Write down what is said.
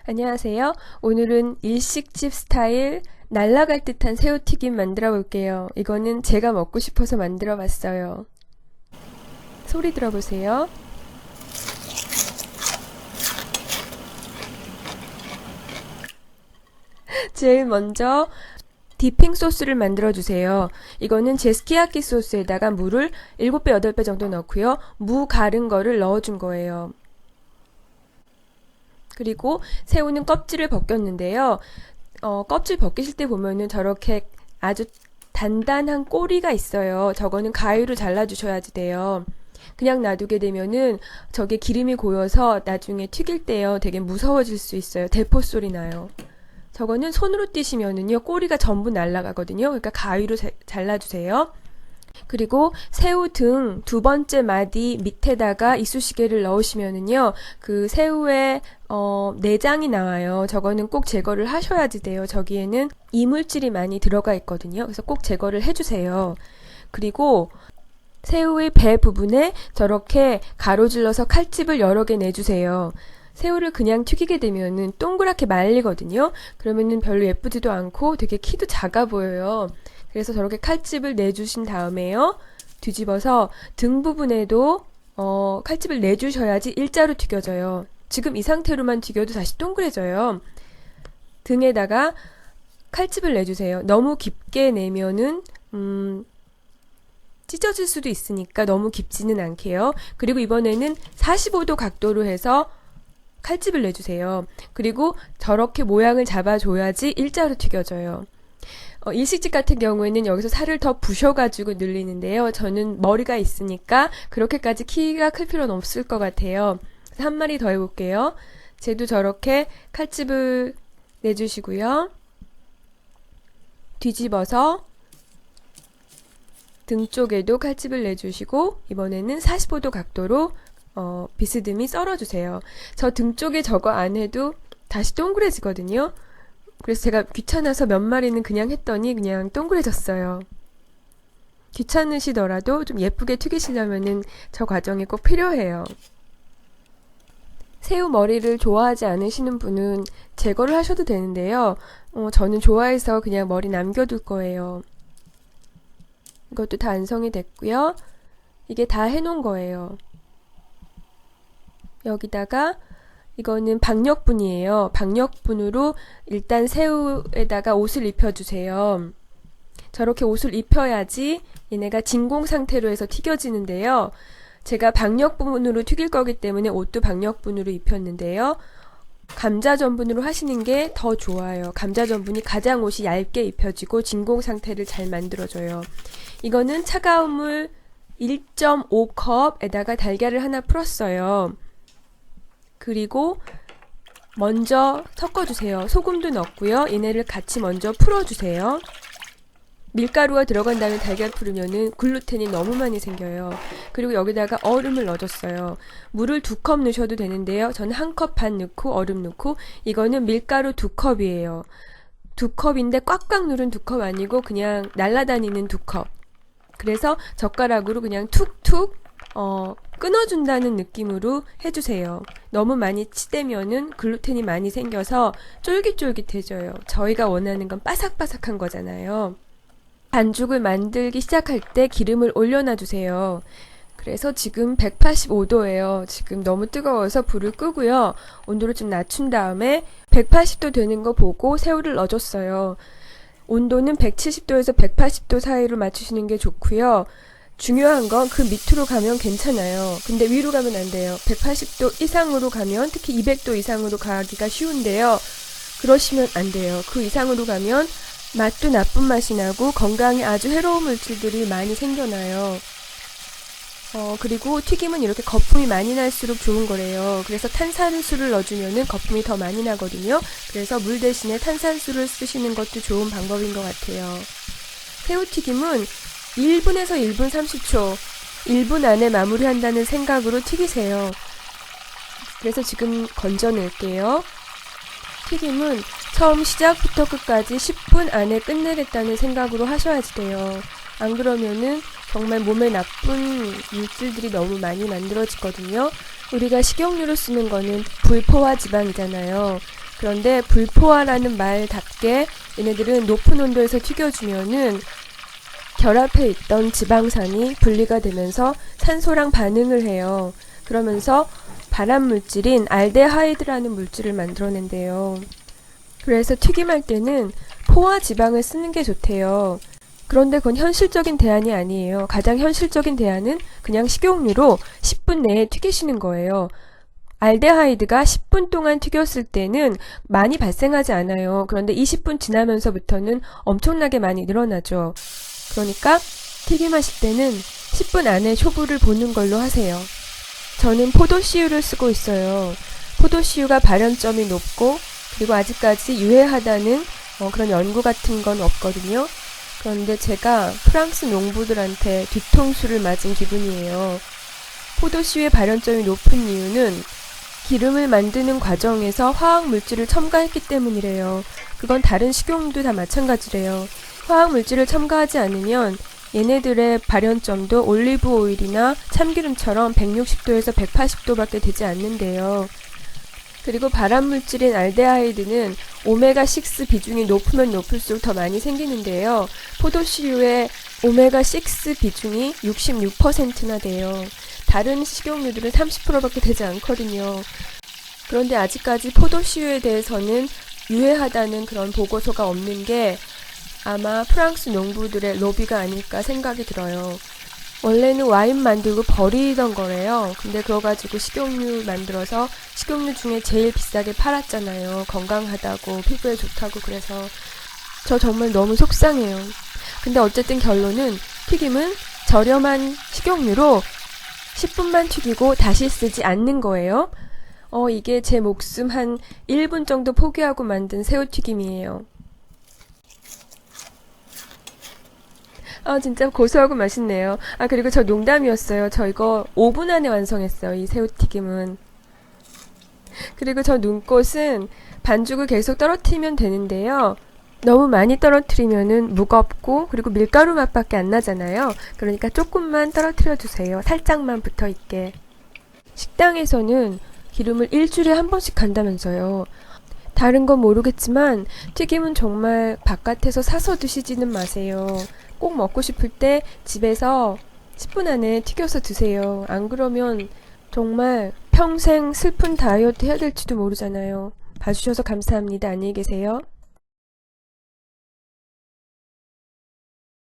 안녕하세요. 오늘은 일식집 스타일 날아갈 듯한 새우튀김 만들어 볼게요. 이거는 제가 먹고 싶어서 만들어 봤어요. 소리 들어보세요. 제일 먼저 디핑 소스를 만들어 주세요. 이거는 제 스키야키 소스에다가 물을 7배, 8배 정도 넣고요. 무 갈은 거를 넣어준 거예요. 그리고 새우는 껍질을 벗겼는데요. 껍질 벗기실 때 보면은 저렇게 아주 단단한 꼬리가 있어요. 저거는 가위로 잘라주셔야지 돼요. 그냥 놔두게 되면은 저게 기름이 고여서 나중에 튀길 때요 되게 무서워질 수 있어요. 대포 소리 나요. 저거는 손으로 띄시면은요 꼬리가 전부 날아가거든요. 그러니까 가위로 잘라주세요. 그리고 새우 등 두 번째 마디 밑에다가 이쑤시개를 넣으시면은요 그 새우의 내장이 나와요. 저거는 꼭 제거를 하셔야지 돼요. 저기에는 이물질이 많이 들어가 있거든요. 그래서 꼭 제거를 해주세요. 그리고 새우의 배 부분에 저렇게 가로질러서 칼집을 여러 개 내주세요. 새우를 그냥 튀기게 되면은 동그랗게 말리거든요. 그러면은 별로 예쁘지도 않고 되게 키도 작아 보여요. 그래서 저렇게 칼집을 내주신 다음에요. 뒤집어서 등 부분에도 칼집을 내주셔야지 일자로 튀겨져요. 지금 이 상태로만 튀겨도 다시 동그래져요. 등에다가 칼집을 내주세요. 너무 깊게 내면은 찢어질 수도 있으니까 너무 깊지는 않게요. 그리고 이번에는 45도 각도로 해서 칼집을 내주세요. 그리고 저렇게 모양을 잡아줘야지 일자로 튀겨져요. 일식집 같은 경우에는 여기서 살을 더 부셔가지고 늘리는데요. 저는 머리가 있으니까 그렇게까지 키가 클 필요는 없을 것 같아요. 그래서 한 마리 더 해볼게요. 쟤도 저렇게 칼집을 내주시고요. 뒤집어서 등 쪽에도 칼집을 내주시고 이번에는 45도 각도로 비스듬히 썰어주세요. 저 등 쪽에 저거 안 해도 다시 동그래지거든요. 그래서 제가 귀찮아서 몇 마리는 그냥 했더니 그냥 동그래졌어요. 귀찮으시더라도 좀 예쁘게 튀기시려면은 저 과정이 꼭 필요해요. 새우 머리를 좋아하지 않으시는 분은 제거를 하셔도 되는데요. 저는 좋아해서 그냥 머리 남겨둘 거예요. 이것도 다 완성이 됐고요. 이게 다 해놓은 거예요. 여기다가 이거는 박력분이에요. 박력분으로 일단 새우에다가 옷을 입혀주세요. 저렇게 옷을 입혀야지 얘네가 진공 상태로 해서 튀겨지는데요. 제가 박력분으로 튀길 거기 때문에 옷도 박력분으로 입혔는데요. 감자전분으로 하시는 게 더 좋아요. 감자전분이 가장 옷이 얇게 입혀지고 진공 상태를 잘 만들어줘요. 이거는 차가운 물 1.5컵에다가 달걀을 하나 풀었어요. 그리고 먼저 섞어주세요. 소금도 넣고요. 얘네를 같이 먼저 풀어주세요. 밀가루가 들어간 다음에 달걀 풀으면은 글루텐이 너무 많이 생겨요. 그리고 여기다가 얼음을 넣어줬어요. 물을 2컵 넣으셔도 되는데요. 저는 1컵 반 넣고 얼음 넣고 이거는 밀가루 2컵이에요. 2컵인데 꽉꽉 누른 2컵 아니고 그냥 날아다니는 2컵. 그래서 젓가락으로 그냥 툭툭 끊어준다는 느낌으로 해주세요. 너무 많이 치대면은 글루텐이 많이 생겨서 쫄깃쫄깃해져요. 저희가 원하는 건 바삭바삭한 거잖아요. 반죽을 만들기 시작할 때 기름을 올려놔주세요. 그래서 지금 185도예요. 지금 너무 뜨거워서 불을 끄고요. 온도를 좀 낮춘 다음에 180도 되는 거 보고 새우를 넣어줬어요. 온도는 170도에서 180도 사이로 맞추시는 게 좋고요. 중요한 건 그 밑으로 가면 괜찮아요. 근데 위로 가면 안 돼요. 180도 이상으로 가면 특히 200도 이상으로 가기가 쉬운데요. 그러시면 안 돼요. 그 이상으로 가면 맛도 나쁜 맛이 나고 건강에 아주 해로운 물질들이 많이 생겨나요. 그리고 튀김은 이렇게 거품이 많이 날수록 좋은 거래요. 그래서 탄산수를 넣어주면은 거품이 더 많이 나거든요. 그래서 물 대신에 탄산수를 쓰시는 것도 좋은 방법인 것 같아요. 새우튀김은 1분에서 1분 30초, 1분 안에 마무리한다는 생각으로 튀기세요. 그래서 지금 건져낼게요. 튀김은 처음 시작부터 끝까지 10분 안에 끝내겠다는 생각으로 하셔야지 돼요. 안 그러면은 정말 몸에 나쁜 물질들이 너무 많이 만들어지거든요. 우리가 식용유로 쓰는 거는 불포화 지방이잖아요. 그런데 불포화라는 말답게 얘네들은 높은 온도에서 튀겨주면은 결합해 있던 지방산이 분리가 되면서 산소랑 반응을 해요. 그러면서 발암 물질인 알데하이드라는 물질을 만들어낸대요. 그래서 튀김할 때는 포화 지방을 쓰는 게 좋대요. 그런데 그건 현실적인 대안이 아니에요. 가장 현실적인 대안은 그냥 식용유로 10분 내에 튀기시는 거예요. 알데하이드가 10분 동안 튀겼을 때는 많이 발생하지 않아요. 그런데 20분 지나면서부터는 엄청나게 많이 늘어나죠. 그러니까 튀김하실 때는 10분 안에 초부를 보는 걸로 하세요. 저는 포도씨유를 쓰고 있어요. 포도씨유가 발연점이 높고 그리고 아직까지 유해하다는 그런 연구 같은 건 없거든요. 그런데 제가 프랑스 농부들한테 뒤통수를 맞은 기분이에요. 포도씨유의 발연점이 높은 이유는 기름을 만드는 과정에서 화학물질을 첨가했기 때문이래요. 그건 다른 식용유도 다 마찬가지래요. 화학물질을 첨가하지 않으면 얘네들의 발연점도 올리브 오일이나 참기름처럼 160도에서 180도밖에 되지 않는데요. 그리고 발암물질인 알데하이드는 오메가6 비중이 높으면 높을수록 더 많이 생기는데요. 포도씨유의 오메가6 비중이 66%나 돼요. 다른 식용유들은 30%밖에 되지 않거든요. 그런데 아직까지 포도씨유에 대해서는 유해하다는 그런 보고서가 없는 게 아마 프랑스 농부들의 로비가 아닐까 생각이 들어요. 원래는 와인 만들고 버리던 거래요. 근데 그거 가지고 식용유 만들어서 식용유 중에 제일 비싸게 팔았잖아요. 건강하다고 피부에 좋다고. 그래서 저 정말 너무 속상해요. 근데 어쨌든 결론은 튀김은 저렴한 식용유로 10분만 튀기고 다시 쓰지 않는 거예요. 이게 제 목숨 한 1분 정도 포기하고 만든 새우튀김이에요. 진짜 고소하고 맛있네요. 그리고 저 농담이었어요. 저 이거 5분 안에 완성했어요. 이 새우튀김은. 그리고 저 눈꽃은 반죽을 계속 떨어뜨리면 되는데요. 너무 많이 떨어뜨리면은 무겁고 그리고 밀가루 맛밖에 안 나잖아요. 그러니까 조금만 떨어뜨려 주세요. 살짝만 붙어 있게. 식당에서는 기름을 일주일에 한 번씩 간다면서요. 다른 건 모르겠지만 튀김은 정말 바깥에서 사서 드시지는 마세요. 꼭 먹고 싶을 때 집에서 10분 안에 튀겨서 드세요. 안 그러면 정말 평생 슬픈 다이어트 해야 될지도 모르잖아요. 봐주셔서 감사합니다. 안녕히 계세요.